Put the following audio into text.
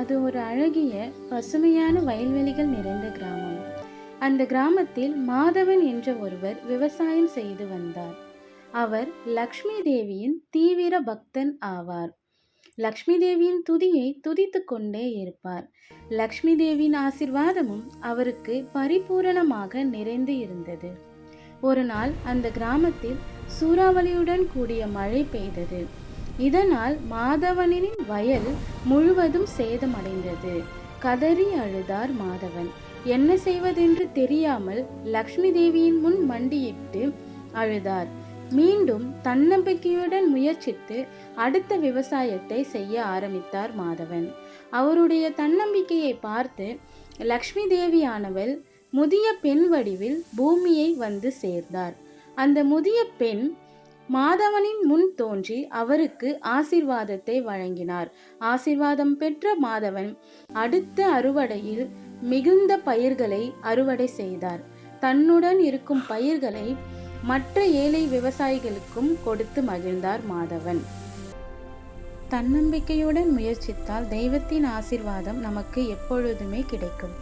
அது ஒரு அழகிய பசுமையான வயல்வெளிகள் நிறைந்த கிராமம். அந்த கிராமத்தில் மாதவன் என்ற ஒருவர் விவசாயம் செய்து வந்தார். அவர் லக்ஷ்மி தேவியின் தீவிர பக்தன் ஆவார். லக்ஷ்மி தேவியின் துதியை துதித்து கொண்டே இருப்பார். லக்ஷ்மி தேவியின் ஆசிர்வாதமும் அவருக்கு பரிபூரணமாக நிறைந்து இருந்தது. ஒரு நாள் அந்த கிராமத்தில் சூறாவளியுடன் கூடிய மழை பெய்தது. இதனால் மாதவனின் வயல் முழுவதும் சேதமடைந்தது. கதறி அழுதார் மாதவன். என்ன செய்வதென்று தெரியாமல் லக்ஷ்மி தேவியின் முன் மண்டியிட்டு அழுதார். மீண்டும் தன்னம்பிக்கையுடன் முயற்சித்து அடுத்த விவசாயத்தை செய்ய ஆரம்பித்தார் மாதவன். அவருடைய தன்னம்பிக்கையை பார்த்து லக்ஷ்மி தேவியானவள் முதிய பெண் வடிவில் பூமியை வந்து சேர்ந்தார். அந்த முதிய பெண் மாதவனின் முன் தோன்றி அவருக்கு ஆசீர்வாதத்தை வழங்கினார். ஆசீர்வாதம் பெற்ற மாதவன் அடுத்த அறுவடையில் மிகுந்த பயிர்களை அறுவடை செய்தார். தன்னுடன் இருக்கும் பயிர்களை மற்ற ஏழை விவசாயிகளுக்கும் கொடுத்து மகிழ்ந்தார் மாதவன். தன்னம்பிக்கையுடன் முயற்சித்தால் தெய்வத்தின் ஆசீர்வாதம் நமக்கு எப்பொழுதுமே கிடைக்கும்.